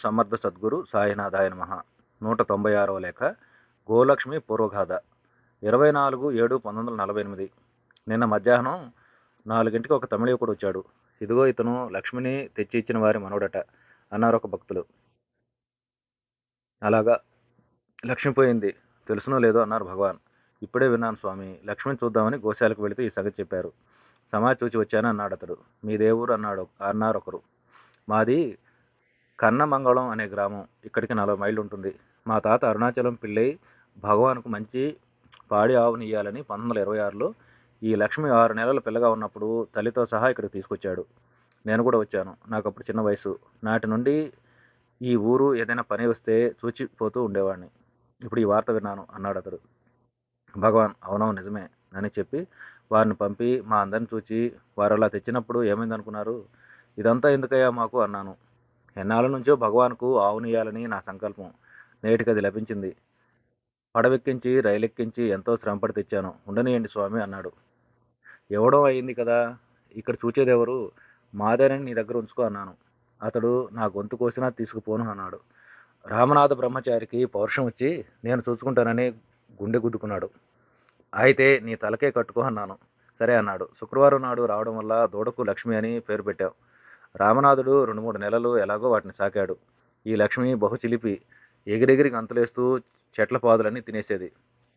సమర్థ సద్గురు సాయినాథాయ నమః. 196వ లేఖ. గోలక్ష్మి పూర్వగాథ. 24/7/1948. నిన్న మధ్యాహ్నం 4 ఒక తమిళ యువకుడు వచ్చాడు. ఇదిగో ఇతను లక్ష్మిని తెచ్చి ఇచ్చిన వారి మనవడట అన్నారు ఒక భక్తులు. అలాగా, లక్ష్మి పోయింది, తెలుసునో లేదో అన్నారు భగవాన్. ఇప్పుడే విన్నాను స్వామి. లక్ష్మిని చూద్దామని గోశాలకు వెళితే ఈ సంగతి చెప్పారు. సమాధి చూచి వచ్చాను అన్నాడు అతడు. మీ దేవురు అన్నారు ఒకరు. మాది కన్నమంగళం అనే గ్రామం. ఇక్కడికి 40 మైళ్ళు ఉంటుంది. మా తాత అరుణాచలం పిల్లై భగవాన్కు మంచి పాడి ఆవుని ఇయ్యాలని 1926లో ఈ లక్ష్మి 6 నెలల పిల్లగా ఉన్నప్పుడు తల్లితో సహా ఇక్కడికి తీసుకొచ్చాడు. నేను కూడా వచ్చాను. నాకు అప్పుడు చిన్న వయసు. నాటి నుండి ఈ ఊరు ఏదైనా పని వస్తే చూచిపోతూ ఉండేవాడిని. ఇప్పుడు ఈ వార్త విన్నాను అన్నాడు అతడు. భగవాన్ అవునవును నిజమే అని చెప్పి వారిని పంపి మా అందరిని చూచి, వారు అలా తెచ్చినప్పుడు ఏమైందనుకున్నారు? ఇదంతా ఎందుకయ్యా మాకు అన్నాను. ఎన్నాళ్ళ నుంచో భగవాన్కు ఆవునియాలని నా సంకల్పం. నేటికి అది లభించింది. పడవెక్కించి రైలెక్కించి ఎంతో శ్రమపడి తెచ్చాను. ఉండనియండి స్వామి అన్నాడు. ఇవ్వడం అయింది కదా, ఇక్కడ చూచేదెవరు? మాదేనని నీ దగ్గర ఉంచుకో అన్నాను. అతడు నా గొంతు కోసినా తీసుకుపోను అన్నాడు. రామనాథ బ్రహ్మచారికి పౌరుషం వచ్చి నేను చూసుకుంటానని గుండె గుద్దుకున్నాడు. అయితే నీ తలకే కట్టుకో అన్నాను. సరే అన్నాడు. శుక్రవారం నాడు రావడం వల్ల దూడకు లక్ష్మి అని పేరు పెట్టావు. రామనాథుడు 2-3 నెలలు ఎలాగో వాటిని సాకాడు. ఈ లక్ష్మి బహు చిలిపి. ఎగిరెగిరి గంతులేస్తూ చెట్ల పాదులన్నీ తినేసేది.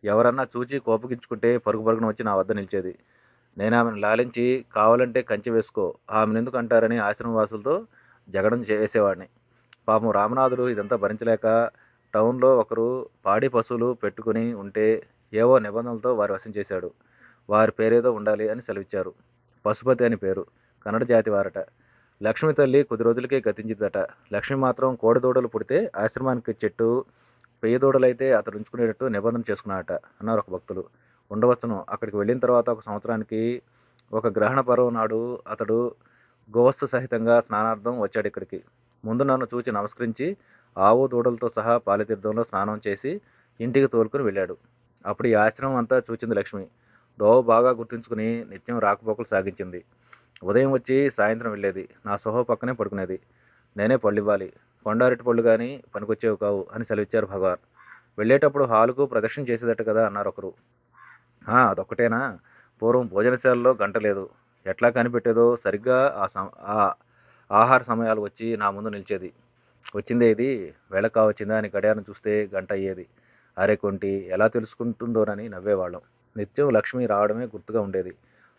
ఎవరన్నా చూచి కోపగించుకుంటే పరుగు పరుగున వచ్చి నా వద్ద నిలిచేది. నేను ఆమెను లాలించి కావాలంటే కంచె వేసుకో, ఆమెనెందుకు అంటారని ఆశ్రమవాసులతో జగడం చేసేవాడిని. పాపం రామనాథుడు ఇదంతా భరించలేక టౌన్లో ఒకరు పాడి పశువులు పెట్టుకుని ఉంటే ఏవో నిబంధనలతో వారి వశం చేశాడు. వారి పేరేదో ఉండాలి అని సెలవిచ్చారు. పశుపతి అని పేరు. కన్నడ జాతి వారట. లక్ష్మి తల్లి కొద్ది రోజులకే గతించిందట. లక్ష్మి మాత్రం కోడి దూడలు పుడితే ఆశ్రమానికి చెట్టు, పెయ్యి దూడలైతే అతడు ఉంచుకునేటట్టు నిబంధన చేసుకున్నాడట అన్నారు ఒక భక్తులు. ఉండవచ్చును. అక్కడికి వెళ్ళిన తర్వాత 1 సంవత్సరానికి ఒక గ్రహణ పర్వం నాడు అతడు గోవస్తు సహితంగా స్నానార్థం వచ్చాడు ఇక్కడికి. ముందు నన్ను చూచి నమస్కరించి ఆవు దూడలతో సహా పాలితీర్థంలో స్నానం చేసి ఇంటికి తోలుకుని వెళ్ళాడు. అప్పుడు ఈ ఆశ్రమం అంతా చూచింది లక్ష్మి. దోవ బాగా గుర్తుంచుకుని నిత్యం రాకపోకలు సాగించింది. ఉదయం వచ్చి సాయంత్రం వెళ్ళేది. నా సోహ పక్కనే పడుకునేది. నేనే పళ్ళు ఇవ్వాలి. కొండారెట్టి పళ్ళు కానీ పనికొచ్చేవి కావు అని సెలవిచ్చారు భగవాన్. వెళ్ళేటప్పుడు హాలుకు ప్రదక్షిణ చేసేదట కదా అన్నారు ఒకరు. అదొక్కటేనా? పూర్వం భోజనశాలలో గంట లేదు. ఎట్లా కనిపెట్టేదో సరిగ్గా ఆ ఆహార సమయాలు వచ్చి నా ముందు నిలిచేది. వచ్చిందే ఇది, వేళ కావచ్చిందా అని గడియారం చూస్తే గంట అయ్యేది. అరే కొంటి, ఎలా తెలుసుకుంటుందోనని నవ్వేవాళ్ళం. నిత్యం లక్ష్మి రావడమే గుర్తుగా ఉండేది.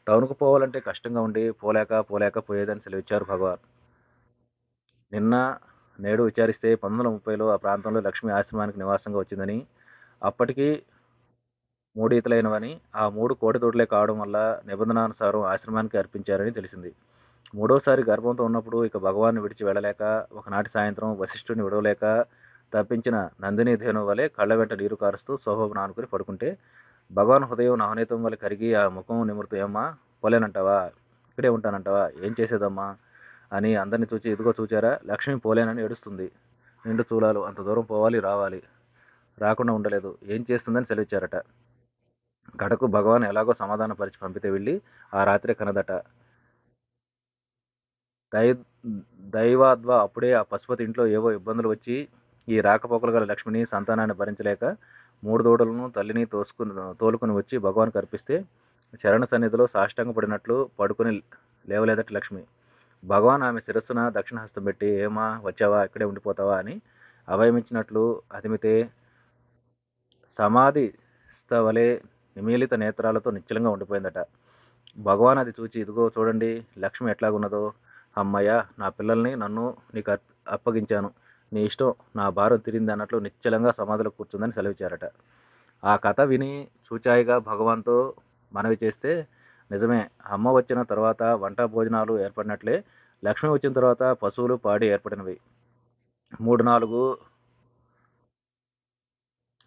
టౌన్కు పోవాలంటే కష్టంగా ఉండి పోలేక పోయేదని సెలవిచ్చారు భగవాన్. నిన్న నేడు విచారిస్తే 1930లో ఆ ప్రాంతంలో లక్ష్మి ఆశ్రమానికి నివాసంగా వచ్చిందని, అప్పటికి 3 ఈతలైనవని, ఆ 3 కోడి దూడలే కావడం వల్ల నిబంధనానుసారం ఆశ్రమానికి అర్పించారని తెలిసింది. 3వసారి గర్భంతో ఉన్నప్పుడు ఇక భగవాన్ని విడిచి వెళ్ళలేక ఒకనాటి సాయంత్రం వశిష్ఠుని విడవలేక తప్పించిన నందిని ధేను వలె కళ్ళ వెంట నీరు కారుస్తూ సోహోబను ఆనుకుని పడుకుంటే భగవాన్ హృదయం నవనీతం వల్ల కరిగి ఆ ముఖం నిమురుతూ, ఏమ్మా పోలేనంటావా? ఇక్కడే ఉంటానంటావా? ఏం చేసేదమ్మా అని అందరిని చూచి, ఇదిగో చూచారా, లక్ష్మి పోలేనని ఏడుస్తుంది. నిండు చూలాలు, అంత దూరం పోవాలి రావాలి, రాకుండా ఉండలేదు, ఏం చేస్తుందని సెలవిచ్చారట. గడకు భగవాన్ ఎలాగో సమాధానపరిచి పంపితే వెళ్ళి ఆ రాత్రే కనదట. దైవాద్వా అప్పుడే ఆ పశుపతి ఇంట్లో ఏవో ఇబ్బందులు వచ్చి ఈ రాకపోకలు గల లక్ష్మిని సంతానాన్ని భరించలేక 3 దూడలను తల్లిని తోలుకుని వచ్చి భగవాన్కి అర్పిస్తే శరణ సన్నిధిలో సాష్టాంగ పడినట్లు పడుకుని లేవలేదట లక్ష్మి. భగవాన్ ఆమె శిరస్సున దక్షిణహస్తం పెట్టి, ఏమా వచ్చావా, ఇక్కడే ఉండిపోతావా అని అభయమించినట్లు అదిమితే సమాధి స్థవలే నిమీలిత నేత్రాలతో నిశ్చలంగా ఉండిపోయిందట. భగవాన్ అది చూచి, ఇదిగో చూడండి లక్ష్మి ఎట్లాగున్నదో, అమ్మయ్య, నా పిల్లల్ని నన్ను నీకు అప్పగించాను, నీ ఇష్టం, నా భారం తిరింది అన్నట్లు నిశ్చలంగా సమాధిలో కూర్చుందని సెలవిచ్చారట. ఆ కథ విని చూచాయిగా భగవాన్తో మనవి చేస్తే, నిజమే, అమ్మ వచ్చిన తర్వాత వంట భోజనాలు ఏర్పడినట్లే లక్ష్మి వచ్చిన తర్వాత పశువులు పాడి ఏర్పడినవి. 3-4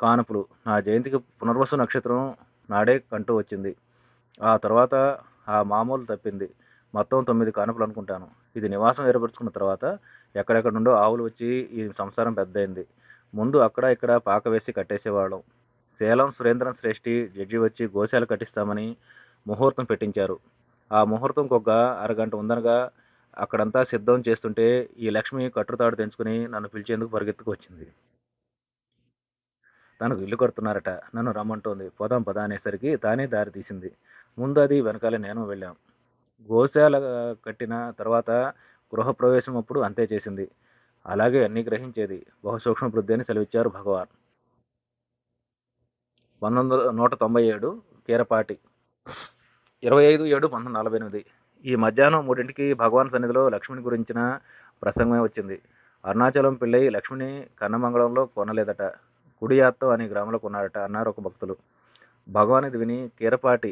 కానుపులు. నా జయంతికి పునర్వసు నక్షత్రం నాడే కంటూ వచ్చింది. ఆ తర్వాత ఆ మామూలు తప్పింది. మొత్తం 9 కానుపులు అనుకుంటాను. ఇది నివాసం ఏర్పరచుకున్న తర్వాత ఎక్కడెక్కడ నుండో ఆవులు వచ్చి ఈ సంసారం పెద్దయింది. ముందు అక్కడ ఇక్కడ పాక వేసి కట్టేసేవాళ్ళం. సేలం సురేంద్రన్ శ్రేష్ఠి జడ్జి వచ్చి గోశాల కట్టిస్తామని ముహూర్తం పెట్టించారు. ఆ ముహూర్తం ఒక అరగంట ఉందనగా అక్కడంతా సిద్ధం చేస్తుంటే ఈ లక్ష్మి కట్టుతాడు తెంచుకుని నన్ను పిలిచేందుకు పరిగెత్తుకు వచ్చింది. తనకు ఇల్లు కడుతున్నారట. నన్ను రమ్మంటోంది. పోదాం పద అనేసరికి తానే దారి తీసింది. ముందు అది వెనకాలే నేను వెళ్ళాం. గోశాల కట్టిన తర్వాత గృహప్రవేశం అప్పుడు అంతే చేసింది. అలాగే అన్నీ గ్రహించేది. బహుసూక్ష్మ బుద్ధి అని సెలవిచ్చారు భగవాన్. 197 కీరపాటి 25/7/1948. ఈ మధ్యాహ్నం 3ంటికి భగవాన్ సన్నిధిలో లక్ష్మిని గురించిన ప్రసంగమే వచ్చింది. అరుణాచలం పిళ్ళై లక్ష్మిని కన్నమంగళంలో కొనలేదట, కుడియాత్తో అనే గ్రామంలో కొన్నాడట అన్నారు ఒక భక్తులు. భగవాన్ ఇది విని కీరపాటి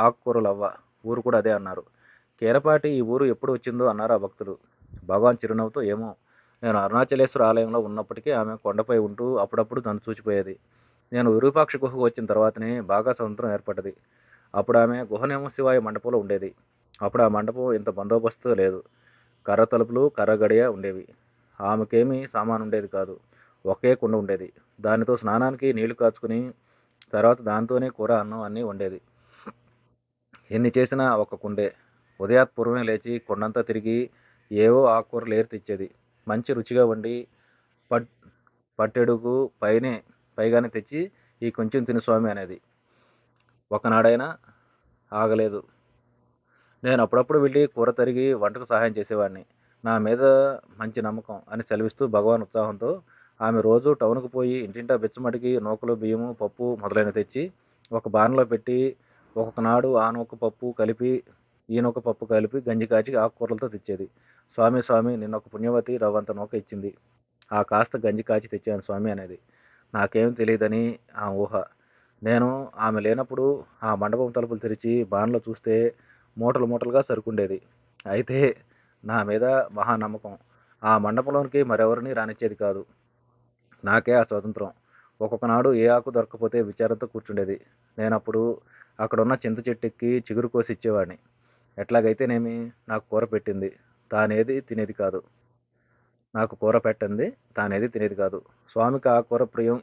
ఆకుకూరలవ్వ ఊరు కూడా అదే అన్నారు. కీరపాటి ఈ ఊరు ఎప్పుడు వచ్చిందో అన్నారు ఆ భక్తులు. భగవాన్ చిరునవ్వుతో ఏమో, నేను అరుణాచలేశ్వర ఆలయంలో ఉన్నప్పటికీ ఆమె కొండపై ఉంటూ అప్పుడప్పుడు నన్ను చూచిపోయేది. నేను విరూపాక్ష గుహకు వచ్చిన తర్వాతనే బాగా స్వతంత్రం ఏర్పడ్డది. అప్పుడు ఆమె గుహనేమ శివాయ మండపంలో ఉండేది. అప్పుడు ఆ మండపం ఇంత బందోబస్తు లేదు. కర్ర తలుపులు కర్ర గడియ ఉండేవి. ఆమెకేమీ సామాను ఉండేది కాదు. ఒకే కుండ ఉండేది. దానితో స్నానానికి నీళ్లు కాచుకుని తర్వాత దాంతోనే కూర అన్నం అన్నీ వండేది. ఎన్ని చేసినా ఒక్క కుండే. ఉదయాత్పూర్వమే లేచి కొండంతా తిరిగి ఏవో ఆకుకూరలు ఏరి తెచ్చేది. మంచి రుచిగా వండి పట్టెడుగు పైగానే తెచ్చి ఈ కొంచెం తిను స్వామి అనేది. ఒకనాడైనా ఆగలేదు. నేను అప్పుడప్పుడు వెళ్ళి కూర తరిగి వంటకు సహాయం చేసేవాడిని. నా మీద మంచి నమ్మకం అని సెలవిస్తూ భగవాన్ ఉత్సాహంతో ఆమె రోజు టౌన్కు పోయి ఇంటింటా బిచ్చమడికి నూకలు బియ్యము పప్పు మొదలైనవి తెచ్చి ఒక బాణలో పెట్టి ఒక్కొక్క నాడు ఆ నూక పప్పు కలిపి ఈ నూక పప్పు కలిపి గంజి కాచి ఆకుకూరలతో తెచ్చేది. స్వామి స్వామి నిన్నొక పుణ్యవతి రవ్వంత నూక ఇచ్చింది. ఆ కాస్త గంజి కాచి తెచ్చాను స్వామి అనేది. నాకేం తెలియదని ఆ ఊహ. నేను ఆమె లేనప్పుడు ఆ మండపం తలుపులు తెరిచి బాణలో చూస్తే మూటలు మూటలుగా సరుకుండేది. అయితే నా మీద మహా నమ్మకం. ఆ మండపంలోనికి మరెవరిని రానిచ్చేది కాదు. నాకే ఆ స్వాతంత్రం. ఒక్కొక్క నాడు ఏ ఆకు దొరకకపోతే విచారంతో కూర్చుండేది. నేనప్పుడు అక్కడున్న చింత చెట్టెక్కి చిగురు కోసి ఇచ్చేవాడిని. ఎట్లాగైతేనేమి నాకు కూర పెట్టింది, తానేది తినేది కాదు. నాకు కూర పెట్టింది తానేది తినేది కాదు. స్వామికి ఆ కూర ప్రియం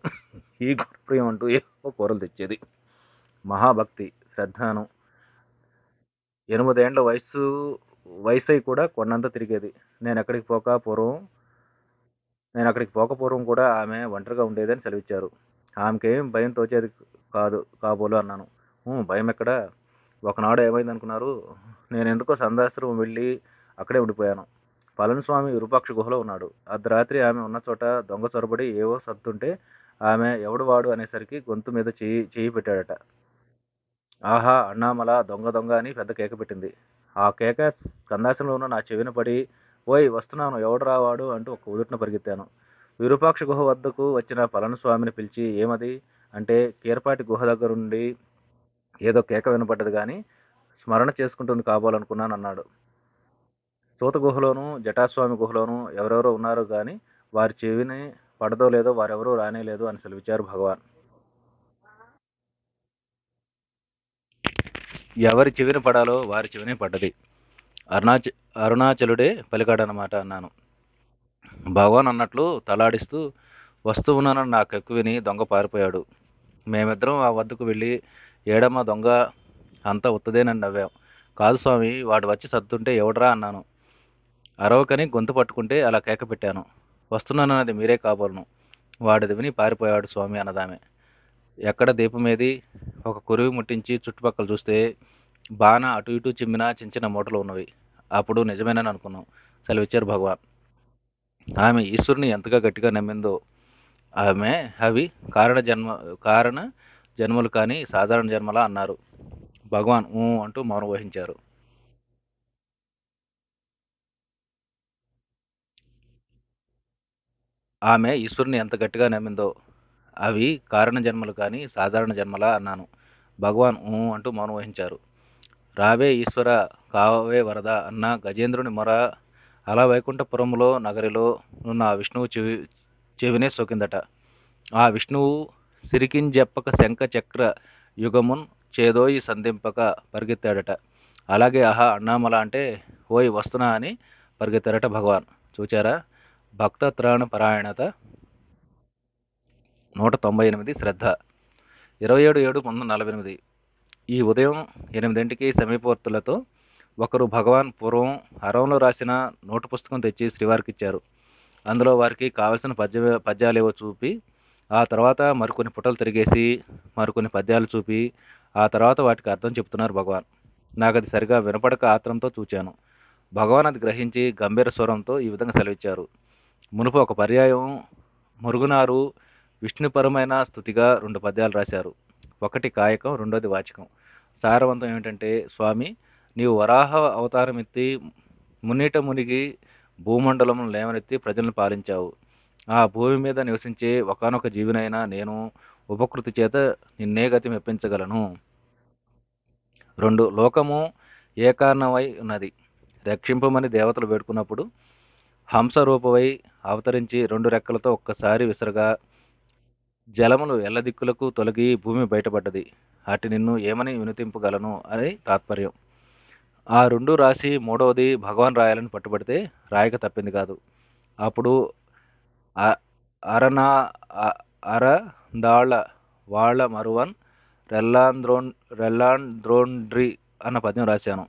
ఈ కూర ప్రియం అంటూ ఏవో కూరలు తెచ్చేది. మహాభక్తి, శ్రద్ధను. 8 ఏండ్ల వయసై కూడా కొండంతా తిరిగేది. నేను అక్కడికి పోక పూర్వం కూడా ఆమె ఒంటరిగా ఉండేదని సెలవిచ్చారు. ఆమెకేం భయం తోచేది కాదు కాబోలు అన్నాను. భయం ఎక్కడ? ఒకనాడు ఏమైందనుకున్నారు? నేనెందుకో సందాశ్రమం వెళ్ళి అక్కడే ఉండిపోయాను. పళనిస్వామి విరూపాక్ష గుహలో ఉన్నాడు. అర్ధరాత్రి ఆమె ఉన్న చోట దొంగ చొరబడి ఏవో సర్దుతుంటే ఆమె ఎవడు వాడు అనేసరికి గొంతు మీద చెయ్యి పెట్టాడట. ఆహా! అన్నామల దొంగ దొంగ అని పెద్ద కేక పెట్టింది. ఆ కేక కందాసంలో ఉన్న నా చెవిన పడి, ఓయ్ వస్తున్నాను ఎవడురా వాడు అంటూ ఒక్క ఉదుటున పరిగెత్తాను. విరూపాక్ష గుహ వద్దకు వచ్చిన పళనిస్వామిని పిలిచి ఏమది అంటే కీరపాటి గుహ దగ్గరుండి ఏదో కేక వినపడ్డది గాని స్మరణ చేసుకుంటుంది కాబోలనుకున్నాను అన్నాడు. సూత గుహలోను జటాస్వామి గుహలోను ఎవరెవరో ఉన్నారు గాని వారి చెవిని పడదో లేదో వారెవరూ రానేలేదు అని సెలవిచ్చారు భగవాన్. ఎవరి చెవిన పడాలో వారి చెవినే పడ్డది. అరుణాచలుడే పలికాడనమాట అన్నాను. భగవాన్ అన్నట్లు తలాడిస్తూ వస్తూ ఉన్నానని నా కెక్కు విని దొంగ పారిపోయాడు. మేమిద్దరం ఆ వద్దకు వెళ్ళి ఏడమ్మ దొంగ అంతా ఉత్తదేనని నవ్వాం. కాదు స్వామి, వాడు వచ్చి సర్దుతుంటే ఎవడ్రా అన్నాను. అరవకని గొంతు పట్టుకుంటే అలా కేక పెట్టాను. వస్తున్నానన్నది మీరే కాబోలను. వాడిది విని పారిపోయాడు స్వామి అన్నదామె. ఎక్కడ దీపమేది? ఒక కురివి ముట్టించి చుట్టుపక్కల చూస్తే బాణ అటు ఇటు చిమ్మిన చిన్న చిన్న మూటలు ఉన్నవి. అప్పుడు నిజమేనని అనుకున్నాం. సెలవిచ్చారు భగవాన్. ఆమె ఈశ్వరుని ఎంతగా గట్టిగా నమ్మిందో. అవి కారణ జన్మలు కానీ సాధారణ జన్మలా అన్నారు. భగవాన్ ఊ అంటూ మౌనం వహించారు. ఆమె ఈశ్వరుని ఎంత గట్టిగా నమ్మిందో. అవి కారణ జన్మలు కానీ సాధారణ జన్మలా అన్నాను. భగవాన్ ఊ అంటూ మౌనం వహించారు. రావే ఈశ్వర, కావే వరద అన్న గజేంద్రుని మొర అలా వైకుంఠపురంలో నగరిలో ఉన్న ఆ విష్ణువు చెవినే సోకిందట. ఆ విష్ణువు సిరికింజెప్పక శంఖ చక్ర యుగమున్ చేదోయి సంధింపక పరిగెత్తాడట. అలాగే ఆహా అన్నామల అంటే ఓయ్ వస్తున్నా అని పరిగెత్తారట భగవాన్. చూచారా భక్త త్రాణ పరాయణత. 198 శ్రద్ధ 27/7/1948. ఈ ఉదయం 8ంటికి సమీపవర్తులతో ఒకరు భగవాన్ పూర్వం అరవంలో రాసిన నోటు పుస్తకం తెచ్చి శ్రీవారికి ఇచ్చారు. అందులో వారికి కావలసిన పద్యాలేవో చూపి, ఆ తర్వాత మరికొన్ని పుటలు తిరిగేసి మరికొన్ని పద్యాలు చూపి, ఆ తర్వాత వాటికి అర్థం చెప్తున్నారు భగవాన్. నాకది సరిగా వినపడక ఆత్రంతో చూచాను. భగవాన్ అది గ్రహించి గంభీర స్వరంతో ఈ విధంగా సెలవిచ్చారు. మునుపు ఒక పర్యాయం మురుగునారు విష్ణుపరమైన స్తుతిగా 2 పద్యాలు రాశారు. ఒకటి కాయకం, రెండోది వాచకం. సారవంతం ఏమిటంటే, స్వామి, నీవు వరాహ అవతారం ఎత్తి మున్నీట మునిగి భూమండలం లేవనెత్తి ప్రజలను పాలించావు. ఆ భూమి మీద నివసించే ఒకానొక జీవినైనా నేను ఉపకృతి చేత నిన్నే గతి మెప్పించగలను. 2 లోకము ఏ కారణమై ఉన్నది. రక్షింపమని దేవతలు వేడుకున్నప్పుడు హంస రూపమై అవతరించి 2 రెక్కలతో ఒక్కసారి విసరగా జలములు ఎల్లదిక్కులకు తొలగి భూమి బయటపడ్డది. అటు నిన్ను ఏమని వినుతింపగలను అని తాత్పర్యం. ఆ 2 రాసి మూడవది భగవాన్ రాయాలని పట్టుబడితే రాయక తప్పింది కాదు. అప్పుడు అరనా అరదాళ వాళ్ళ మరువన్ రెల్లాంద్రోండ్రి అన్న పద్యం రాశాను.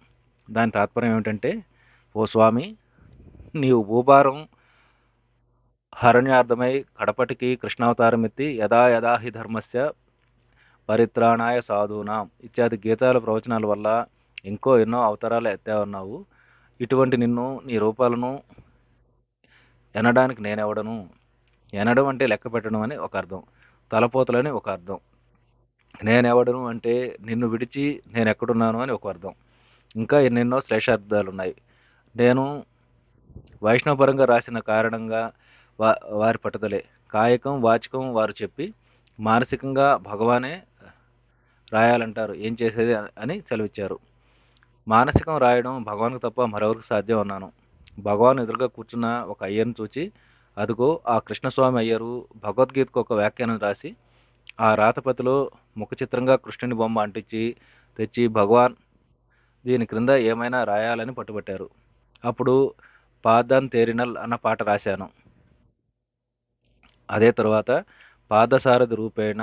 దాని తాత్పర్యం ఏమిటంటే, ఓ స్వామి, నీవు భూభారం హరణ్యార్థమై కడపటికి కృష్ణావతారం ఎత్తి యదా యదా హి ధర్మస్య పరిత్రాణాయ సాధూనాం ఇత్యాది గీతాల ప్రవచనాల వల్ల ఇంకో ఎన్నో అవతారాలు ఎత్తావన్నావు. ఇటువంటి నిన్ను, నీ రూపాలను ఎనడానికి నేనెవడను. ఎనడం అంటే లెక్క పెట్టడం అని ఒక అర్థం, తలపోతలని ఒక అర్థం. నేనెవడను అంటే నిన్ను విడిచి నేనెక్కడున్నాను అని ఒక అర్థం. ఇంకా ఎన్నెన్నో శ్లేషార్థాలున్నాయి. నేను వైష్ణవపరంగా రాసిన కారణంగా వారి పట్టుదలే. కాయకం, వాచకం వారు చెప్పి మానసికంగా భగవానే రాయాలంటారు, ఏం చేసేది అని సెలవిచ్చారు. మానసికం రాయడం భగవాన్కు తప్ప మరెవరికి సాధ్యం అన్నాను. భగవాన్ ఎదురుగా కూర్చున్న ఒక అయ్యర్ని చూచి, అదుగో ఆ కృష్ణస్వామి అయ్యరు భగవద్గీతకు ఒక వ్యాఖ్యానం రాసి ఆ రాతపతిలో ముఖ చిత్రంగా కృష్ణుని బొమ్మ అంటించి తెచ్చి భగవాన్ దీని క్రింద ఏమైనా రాయాలని పట్టుబట్టారు. అప్పుడు పాదాన్ తేరినల్ అన్న పాట రాశాను. అదే తరువాత పాదసారథి రూపేణ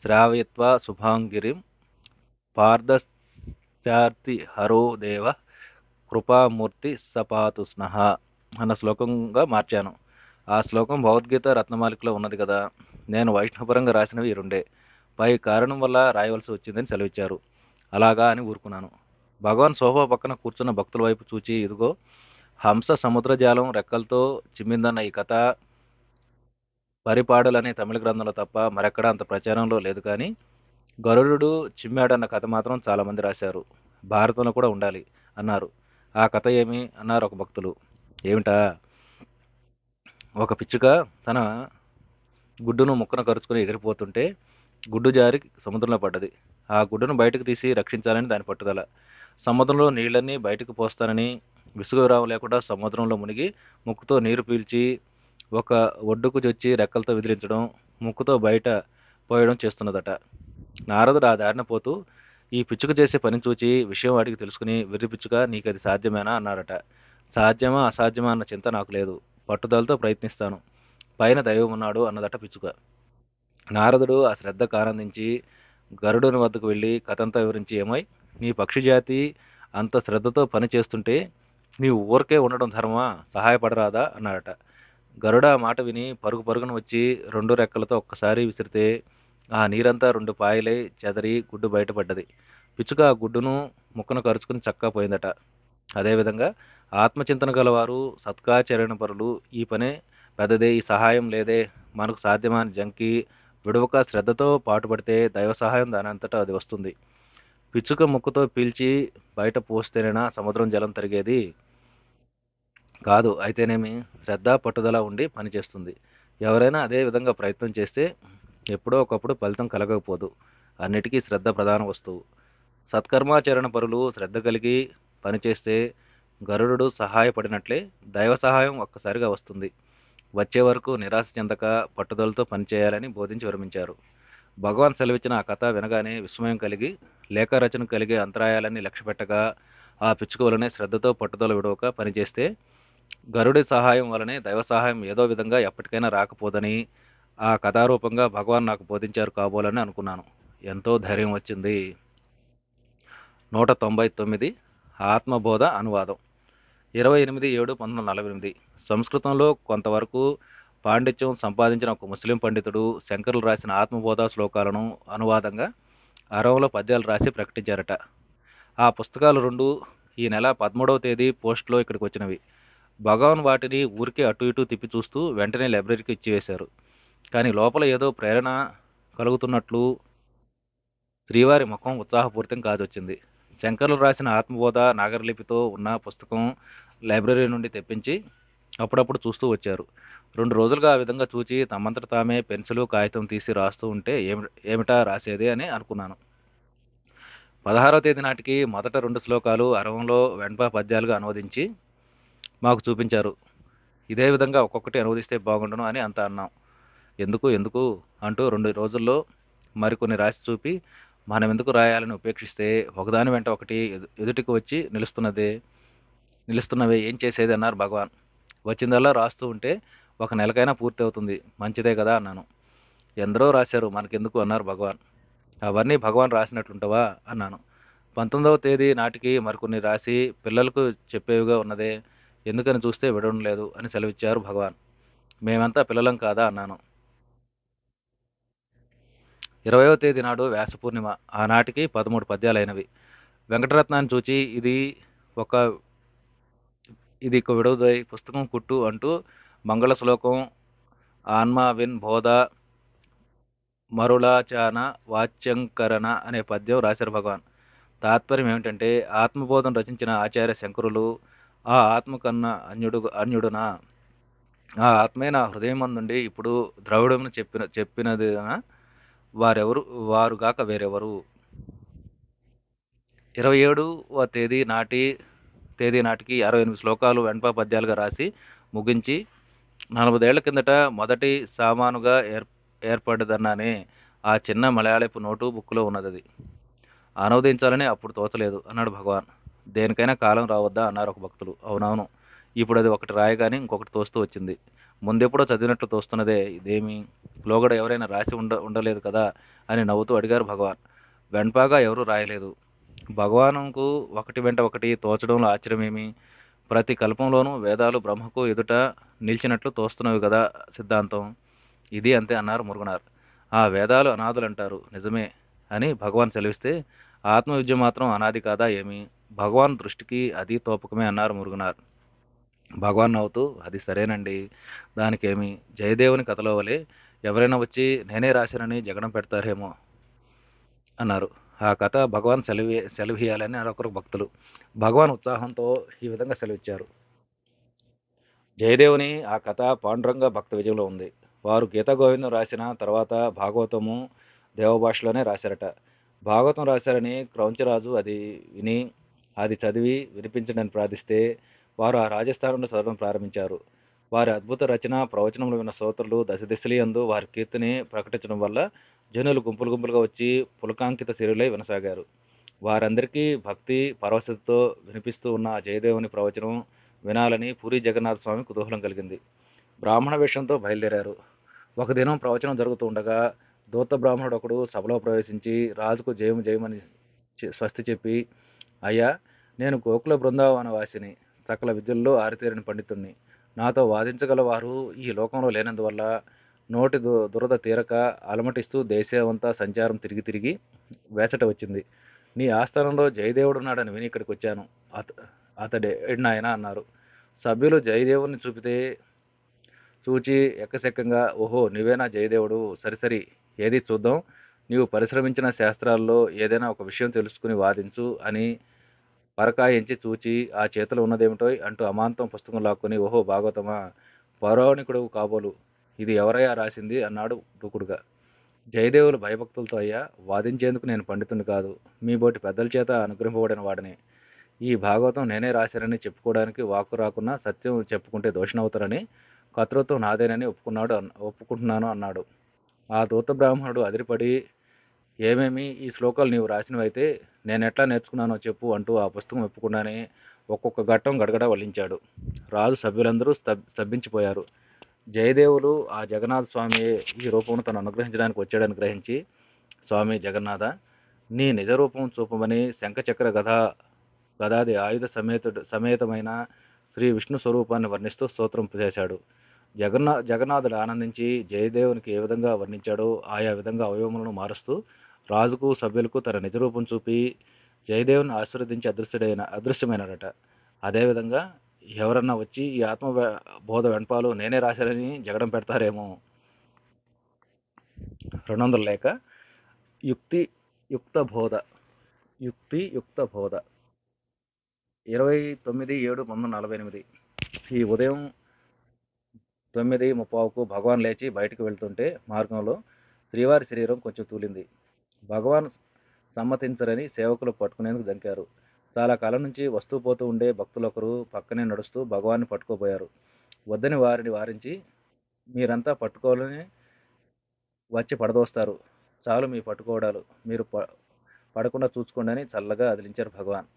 శ్రావయత్వ శుభాంగిరిం పార్దశార్తి హరో దేవ కృపామూర్తి సపాతు స్నహ అన్న శ్లోకంగా మార్చాను. ఆ శ్లోకం భగవద్గీత రత్నమాలికలో ఉన్నది కదా. నేను వైష్ణవపరంగా రాసినవి ఈ 2. పై కారణం వల్ల రాయవలసి వచ్చిందని సెలవిచ్చారు. అలాగా అని ఊరుకున్నాను. భగవాన్ సోఫా పక్కన కూర్చున్న భక్తుల వైపు చూచి, ఇదిగో హంస సముద్రజాలం రెక్కలతో చిమ్మిందన్న ఈ కథ పరిపాడలనే తమిళ గ్రంథంలో తప్ప మరెక్కడా అంత ప్రచారంలో లేదు. కానీ గరుడు చిమ్మాడన్న కథ మాత్రం చాలామంది రాశారు. భారతంలో కూడా ఉండాలి అన్నారు. ఆ కథ ఏమి అన్నారు ఒక భక్తులు. ఏమిటా, ఒక పిచ్చుక తన గుడ్డును ముక్కన కరుచుకుని ఎగిరిపోతుంటే గుడ్డు జారి సముద్రంలో పడ్డది. ఆ గుడ్డును బయటకు తీసి రక్షించాలని దాని పట్టుదల. సముద్రంలో నీళ్ళన్నీ బయటకు పోస్తానని విసుగురావు లేకుండా సముద్రంలో మునిగి ముక్కుతో నీరు పీల్చి ఒక ఒడ్డుకు వచ్చి రెక్కలతో విదిలించడం, ముక్కుతో బయట పోయడం చేస్తున్నదట. నారదుడు ఆ దారిన పోతూ ఈ పిచ్చుక చేసే పని చూచి విషయం వాడికి తెలుసుకుని, వెర్రి పిచ్చుక, నీకది సాధ్యమేనా అన్నారట. సాధ్యమా అసాధ్యమా అన్న చింత నాకు లేదు, పట్టుదలతో ప్రయత్నిస్తాను, పైన దైవం ఉన్నాడు అన్నదట పిచ్చుక. నారదుడు ఆ శ్రద్ధకు ఆనందించి గరుడుని వద్దకు వెళ్ళి కథంతా వివరించి, ఏమై నీ పక్షి జాతి అంత శ్రద్ధతో పని చేస్తుంటే నీవు ఊరికే ఉండడం ధర్మా, సహాయపడరాదా అన్నాడట. గరుడ ఆ మాట విని పరుగు పరుగున వచ్చి 2 రెక్కలతో ఒక్కసారి విసిరితే ఆ నీరంతా 2 పాయలై చెదరి గుడ్డు బయటపడ్డది. పిచ్చుక ఆ గుడ్డును ముక్కను కరుచుకుని చక్కా పోయిందట. అదేవిధంగా ఆత్మచింతన గలవారు, సత్కాచరణ పరులు ఈ పనే పెద్దదే, ఈ సహాయం లేదే, మనకు సాధ్యమా అని జంకి విడవక శ్రద్ధతో పాటుపడితే దైవ సహాయం దానంతటా అది వస్తుంది. పిచ్చుక ముక్కుతో పీల్చి బయట పోస్తేనేనా సముద్రం జలం తరిగేది? కాదు. అయితేనేమి, శ్రద్ధ పట్టుదల ఉండి పనిచేస్తుంది. ఎవరైనా అదే విధంగా ప్రయత్నం చేస్తే ఎప్పుడో ఒకప్పుడు ఫలితం కలగకపోదు. అన్నిటికీ శ్రద్ధ ప్రధాన వస్తువు. సత్కర్మాచరణ పరులు శ్రద్ధ కలిగి పనిచేస్తే గరుడు సహాయపడినట్లే దైవ సహాయం ఒక్కసారిగా వస్తుంది. వచ్చే వరకు నిరాశ చెందక పట్టుదలతో పనిచేయాలని బోధించి విరమించారు. భగవాన్ సెలవిచ్చిన ఆ కథ వినగానే విస్మయం కలిగి లేఖ రచన కలిగే అంతరాయాలన్నీ లక్ష్యపెట్టగా ఆ పిచ్చుక వలనే శ్రద్ధతో పట్టుదల విడవక పనిచేస్తే గరుడి సహాయం వలనే దైవ సహాయం ఏదో విధంగా ఎప్పటికైనా రాకపోదని ఆ కథారూపంగా భగవాన్ నాకు బోధించారు కాబోలని అనుకున్నాను. ఎంతో ధైర్యం వచ్చింది. 199 ఆత్మబోధ అనువాదం 28/7/1948 సంస్కృతంలో కొంతవరకు పాండిత్యం సంపాదించిన ఒక ముస్లిం పండితుడు శంకరులు రాసిన ఆత్మబోధ శ్లోకాలను అనువాదంగా అరవంలో పద్యాలు రాసి ప్రకటించారట. ఆ పుస్తకాలు రెండు ఈ నెల 13వ తేదీ పోస్టులో ఇక్కడికి వచ్చినవి. భగవాన్ వాటిని ఊరికే అటు ఇటు తిప్పి చూస్తూ వెంటనే లైబ్రరీకి ఇచ్చివేశారు. కానీ లోపల ఏదో ప్రేరణ కలుగుతున్నట్లు శ్రీవారి ముఖం ఉత్సాహపూరితం కాదొచ్చింది. శంకర్లు రాసిన ఆత్మబోధ నాగరలిపితో ఉన్న పుస్తకం లైబ్రరీ నుండి తెప్పించి అప్పుడప్పుడు చూస్తూ వచ్చారు. 2 రోజులుగా ఆ విధంగా చూచి తమంతట తామే పెన్సిలు కాగితం తీసి రాస్తూ ఉంటే ఏమిటా రాసేది అని అనుకున్నాను. 16వ తేదీ నాటికి మొదట 2 శ్లోకాలు అరవంలో వెంప పద్యాలుగా అనువదించి మాకు చూపించారు. ఇదే విధంగా ఒక్కొక్కటి అనువదిస్తే బాగుండును అని అంతా అన్నాం. ఎందుకు ఎందుకు అంటూ 2 రోజుల్లో మరికొన్ని రాసి చూపి మనమెందుకు రాయాలని ఉపేక్షిస్తే ఒకదాని వెంట ఒకటి ఎదుటికి వచ్చి నిలుస్తున్నవే ఏం చేసేది అన్నారు భగవాన్. వచ్చిందల్లా రాస్తూ ఉంటే 1 నెలకైనా పూర్తి అవుతుంది, మంచిదే కదా అన్నాను. ఎందరో రాశారు మనకెందుకు అన్నారు భగవాన్. అవన్నీ భగవాన్ రాసినట్లుంటవా అన్నాను. 19వ తేదీ నాటికి మరికొన్ని రాసి పిల్లలకు చెప్పేవిగా ఉన్నదే, ఎందుకని చూస్తే విడవడం లేదు అని సెలవిచ్చారు భగవాన్. మేమంతా పిల్లలం కాదా అన్నాను. 20వ తేదీ నాడు వ్యాస పూర్ణిమ. ఆనాటికి 13 పద్యాలైనవి. వెంకటరత్నాన్ని చూచి ఇది ఇక విడవదోయ్ పుస్తకం కుట్టు అంటూ మంగళ శ్లోకం ఆన్మావిన్ బోధ మరుళాచాన వాచ్యంకరణ అనే పద్యం రాశారు భగవాన్. తాత్పర్యం ఏమిటంటే ఆత్మబోధం రచించిన ఆచార్య శంకరులు ఆ ఆత్మ కన్నా అన్యుడునా, ఆ ఆత్మే నా హృదయం నుండి ఇప్పుడు ద్రవిడమును చెప్పినది వారుగాక వేరెవరు. 27వ తేదీ నాటికి 68 శ్లోకాలు వెంప పద్యాలుగా రాసి ముగించి 40 ఏళ్ల కిందట మొదటి సామానుగా ఏర్పడ్డదన్నానే ఆ చిన్న మలయాళపు నోటు బుక్లో ఉన్నది. అనువదించాలని అప్పుడు తోచలేదు అన్నాడు భగవాన్. దేనికైనా కాలం రావద్దా అన్నారు ఒక భక్తులు. అవునవును, ఇప్పుడు అది ఒకటి రాయగానే ఇంకొకటి తోస్తూ వచ్చింది. ముందెప్పుడో చదివినట్లు తోస్తున్నదే, ఇదేమి లోగడ ఎవరైనా రాసి ఉండలేదు కదా అని నవ్వుతూ అడిగారు భగవాన్. వెంపాగా ఎవరూ రాయలేదు. భగవానుకు ఒకటి వెంట ఒకటి తోచడంలో ఆశ్చర్యమేమి? ప్రతి కల్పంలోనూ వేదాలు బ్రహ్మకు ఎదుట నిలిచినట్లు తోస్తున్నవి కదా సిద్ధాంతం. ఇది అంతే అన్నారు మురుగునార్. ఆ వేదాలు అనాథులంటారు, నిజమే అని భగవాన్ సెలవిస్తే ఆత్మవిద్య మాత్రం అనాది కాదా ఏమి? భగవాన్ దృష్టికి అది తోపకమే అన్నారు మురుగునార్. భగవాన్ నవ్వుతూ, అది సరేనండి, దానికేమి, జయదేవుని కథలో వలె ఎవరైనా వచ్చి నేనే రాశానని జగడం పెడతారేమో అన్నారు. ఆ కథ భగవాన్ సెలవియాలని మరొకరు భక్తులు. భగవాన్ ఉత్సాహంతో ఈ విధంగా సెలవిచ్చారు. జయదేవుని ఆ కథ పాండురంగ భక్త విజయంలో ఉంది. వారు గీతా గోవిందం రాసిన తర్వాత భాగవతము దేవభాషలోనే రాశారట. భాగవతం రాశారని క్రౌంచరాజు అది చదివి వినిపించడని ప్రార్థిస్తే వారు ఆ రాజస్థానంలో చదవడం ప్రారంభించారు. వారి అద్భుత రచన ప్రవచనములు విన్న శ్రోతలు దశదిశలందు వారి కీర్తిని ప్రకటించడం వల్ల జనులు గుంపులుగా వచ్చి పులకాంకిత శిరులై వినసాగారు. వారందరికీ భక్తి పరవశతతో వినిపిస్తూ ఉన్న జయదేవుని ప్రవచనం వినాలని పూరి జగన్నాథ స్వామి కుతూహలం కలిగింది. బ్రాహ్మణ వేషంతో బయలుదేరారు. ఒక దినం ప్రవచనం జరుగుతూ ఉండగా దూత బ్రాహ్మణుడు ఒకడు సభలో ప్రవేశించి రాజుకు జయమని స్వస్తి చెప్పి, అయ్యా, నేను గోకుల బృందావన వాసిని, సకల విద్యల్లో ఆరితేరిన పండితుణ్ణి. నాతో వాదించగల వారు ఈ లోకంలో లేనందువల్ల నోటి దురద తీరక అలమటిస్తూ దేశమంతా సంచారం తిరిగి వేసట వచ్చింది. నీ ఆస్థానంలో జయదేవుడున్నాడని విని ఇక్కడికి వచ్చాను. అతడే నాయన అన్నారు. సభ్యులు జయదేవుని చూచి ఎక్కసెక్కంగా, ఓహో, నువ్వేనా జయదేవుడు, సరిసరి, ఏది చూద్దాం, నీవు పరిశ్రమించిన శాస్త్రాల్లో ఏదైనా ఒక విషయం తెలుసుకుని వాదించు అని పరకాయించి చూచి ఆ చేతిలో ఉన్నదేమిటో అంటూ అమాంతం పుస్తకం లాక్కొని, ఓహో భాగవతమా, పౌరాణికుడు కాబోలు, ఇది ఎవరయ్యా రాసింది అన్నాడు దూకుడుగా. జయదేవులు భయభక్తులతో, అయ్యా, వాదించేందుకు నేను పండితుని కాదు, మీ బోటి పెద్దల చేత అనుగ్రహింపబడిన వాడిని. ఈ భాగవతం నేనే రాశానని చెప్పుకోవడానికి వాక్కు రాకున్నా సత్యం చెప్పుకుంటే దోషణవుతారని కర్తృత్వం నాదేనని ఒప్పుకుంటున్నాను అన్నాడు. ఆ దూత బ్రాహ్మణుడు అదిరిపడి, ఏమేమి ఈ శ్లోకాలు నీవు రాసినవైతే నేనెట్లా నేర్చుకున్నానో చెప్పు అంటూ ఆ పుస్తకం ఒప్పుకుండానే ఒక్కొక్క ఘట్టం గడగడ వల్లించాడు. రాజు సభ్యులందరూ స్తబ్బించిపోయారు. జయదేవులు ఆ జగన్నాథ స్వామియే ఈ రూపమును తను అనుగ్రహించడానికి వచ్చాడని గ్రహించి, స్వామి జగన్నాథ, నీ నిజ రూపం చూపమని శంఖచక్ర గదాది ఆయుధ సమేతమైన శ్రీ విష్ణు స్వరూపాన్ని వర్ణిస్తూ స్తోత్రం చేశాడు. జగన్నాథుడు ఆనందించి జయదేవునికి ఏ విధంగా వర్ణించాడో ఆయా విధంగా అవయవములను మారుస్తూ రాజుకు సభ్యులకు తన నిజరూపం చూపి జయదేవుని ఆశీర్వదించి అదృశ్యమైనడట. అదేవిధంగా ఎవరన్నా వచ్చి ఈ ఆత్మ బోధ వెంపాలు నేనే రాశానని జగడం పెడతారేమో. 200 లేక యుక్త బోధ 29/7/1948 ఈ ఉదయం 9:30కు భగవాన్ లేచి బయటకు వెళ్తుంటే మార్గంలో శ్రీవారి శరీరం కొంచెం తూలింది. భగవాన్ సమ్మతించరని సేవకులు పట్టుకునేందుకు దంకారు. చాలా కాలం నుంచి వస్తూ పోతూ ఉండే భక్తులొకరు పక్కనే నడుస్తూ భగవాన్ని పట్టుకోబోయారు. వద్దని వారిని వారించి, మీరంతా పట్టుకోవాలని వచ్చి పడదోస్తారు, చాలు మీ పట్టుకోవడాలు, మీరు పడకుండా చూసుకోండి అని చల్లగా అదిలించారు భగవాన్.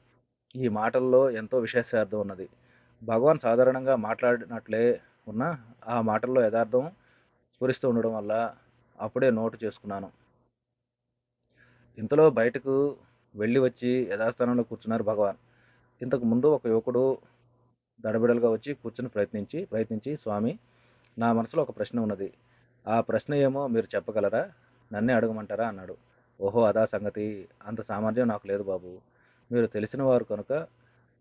ఈ మాటల్లో ఎంతో విశేషార్థం ఉన్నది. భగవాన్ సాధారణంగా మాట్లాడినట్లే ఉన్నా ఆ మాటల్లో యథార్థం స్ఫురిస్తూ ఉండడం వల్ల అప్పుడే నోటు చేసుకున్నాను. ఇంతలో బయటకు వెళ్ళి వచ్చి యథాస్థానంలో కూర్చున్నారు భగవాన్. ఇంతకు ముందు ఒక యువకుడు దడబిడలుగా వచ్చి కూర్చుని ప్రయత్నించి, స్వామి, నా మనసులో ఒక ప్రశ్న ఉన్నది. ఆ ప్రశ్న ఏమో మీరు చెప్పగలరా? నన్నే అడగమంటారా అన్నాడు. ఓహో, అదా సంగతి. అంత సామర్థ్యం నాకు లేదు బాబు. మీరు తెలిసిన వారు కనుక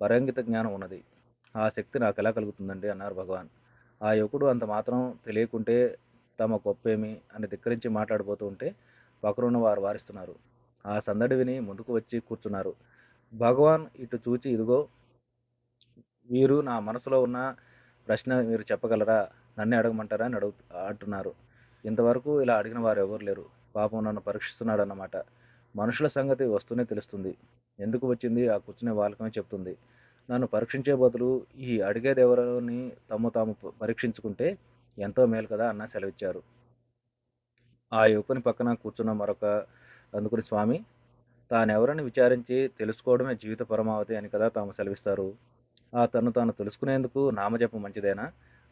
పరంగిత జ్ఞానం ఉన్నది. ఆ శక్తి నాకు ఎలా కలుగుతుందండి అన్నారు భగవాన్. ఆ యువకుడు అంత మాత్రం తెలియకుంటే తమ గొప్పేమి అని ధిక్కరించి మాట్లాడబోతూ ఉంటే పక్కనున్న వారు వారిస్తున్నారు. ఆ సందడి విని ముందుకు వచ్చి కూర్చున్నారు. భగవాన్ ఇటు చూచి, ఇదిగో వీరు నా మనసులో ఉన్న ప్రశ్న మీరు చెప్పగలరా? నన్నే అడగమంటారా అని అంటున్నారు. ఇంతవరకు ఇలా అడిగిన వారు ఎవరు లేరు. పాపం నన్ను పరీక్షిస్తున్నాడు అన్నమాట. మనుషుల సంగతి వస్తూనే తెలుస్తుంది. ఎందుకు వచ్చింది ఆ కూర్చునే వాళ్ళకమే చెప్తుంది. నన్ను పరీక్షించే బదులు ఈ అడిగేదెవరని తాము పరీక్షించుకుంటే ఎంతో మేలు కదా అన్న సెలవిచ్చారు. ఆ యువకుని పక్కన కూర్చున్న మరొక అందుకుని, స్వామి, తానెవరని విచారించి తెలుసుకోవడమే జీవిత పరమావధి అని కదా తాము సెలవిస్తారు. తాను తెలుసుకునేందుకు నామజపం మంచిదేనా?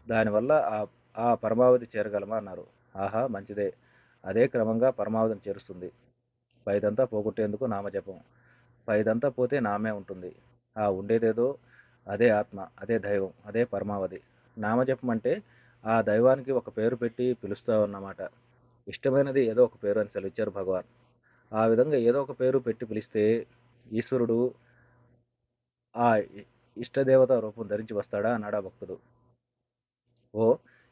దానివల్ల ఆ పరమావధి చేరగలమా అన్నారు. ఆహా, మంచిదే. అదే క్రమంగా పరమావధిని చేరుస్తుంది. పైదంతా పోగొట్టేందుకు నామజపం. పైదంతా పోతే నామే ఉంటుంది. ఆ ఉండేదేదో అదే ఆత్మ, అదే దైవం, అదే పరమావధి. నామజపం అంటే ఆ దైవానికి ఒక పేరు పెట్టి పిలుస్తామన్నమాట. ఇష్టమైనది ఏదో ఒక పేరు అని సెలవిచ్చారు భగవాన్. ఆ విధంగా ఏదో ఒక పేరు పెట్టి పిలిస్తే ఈశ్వరుడు ఆ ఇష్టదేవత రూపం ధరించి వస్తాడా అన్నాడా భక్తుడు. ఓ,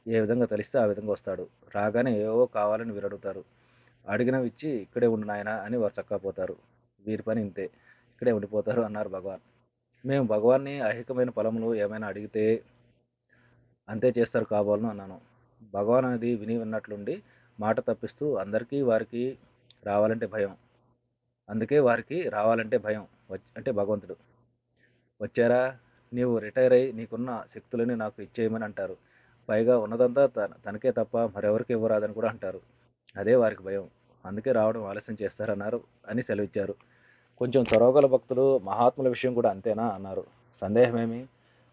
ఏ విధంగా తలిస్తే ఆ విధంగా వస్తాడు. రాగానే ఏవో కావాలని వీరు అడుగుతారు. అడిగినవి ఇచ్చి ఇక్కడే ఉండు నాయన అని వారు చక్కపోతారు. వీరి పని ఇంతే, ఇక్కడే ఉండిపోతారు అన్నారు భగవాన్. మేము భగవాన్ని ఐహికమైన ఫలములు ఏమైనా అడిగితే అంతే చేస్తారు కాబోలను అన్నాను. భగవాన్ అనేది విన్నట్లుండి మాట తప్పిస్తూ అందరికీ వారికి రావాలంటే భయం, అందుకే వారికి రావాలంటే భయం అంటే భగవంతుడు. వచ్చారా, నీవు రిటైర్ అయ్యి నీకున్న శక్తులని నాకు ఇచ్చేయమని అంటారు. పైగా ఉన్నదంతా తనకే తప్ప మరెవరికి ఇవ్వరాదని కూడా అంటారు. అదే వారికి భయం, అందుకే రావడం ఆలస్యం చేస్తారన్నారు అని సెలవిచ్చారు. కొంచెం చొరవగల భక్తులు మహాత్ముల విషయం కూడా అంతేనా అన్నారు. సందేహమేమి,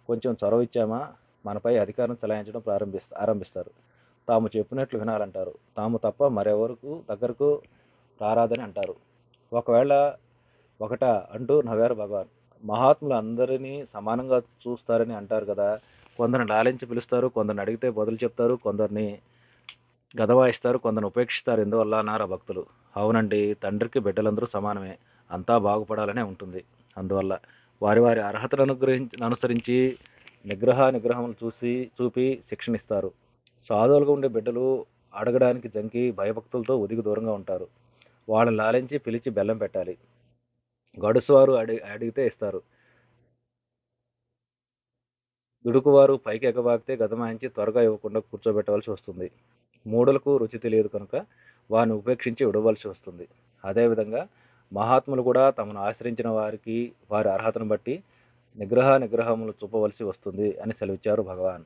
కొంచెం చొరవ ఇచ్చామా మనపై అధికారం చెలాయించడం ఆరంభిస్తారు. తాము చెప్పినట్లు వినాలంటారు. తాము తప్ప మరెవరకు దగ్గరకు రారాదని అంటారు. ఒకవేళ ఒకట అంటూ నవ్వారు భగవాన్. మహాత్ములు అందరినీ సమానంగా చూస్తారని అంటారు కదా. కొందరిని లాలించి పిలుస్తారు, కొందరిని అడిగితే బదులు చెప్తారు, కొందరిని గదవాయిస్తారు, కొందరిని ఉపేక్షిస్తారు. ఎందువల్ల అన్నారు ఆ భక్తులు. అవునండి, తండ్రికి బిడ్డలందరూ సమానమే, అంతా బాగుపడాలనే ఉంటుంది. అందువల్ల వారి వారి అర్హతను అనుసరించి నిగ్రహములు చూపి శిక్షణిస్తారు. సాధువులుగా ఉండే బిడ్డలు అడగడానికి జంకి భయభక్తులతో ఒదిగి దూరంగా ఉంటారు. వాళ్ళని లాలించి పిలిచి బెల్లం పెట్టాలి. గడుసువారు అడిగితే ఇస్తారు. దుడుకువారు పైకి ఎగబాకితే గదమాయించి త్వరగా ఇవ్వకుండా కూర్చోబెట్టవలసి వస్తుంది. మూడులకు రుచి తెలియదు కనుక వారిని ఉపేక్షించి విడవలసి వస్తుంది. అదేవిధంగా మహాత్ములు కూడా తమను ఆశ్రయించిన వారికి వారి అర్హతను బట్టి నిగ్రహములు చూపవలసి వస్తుంది అని సెలవిచ్చారు భగవాన్.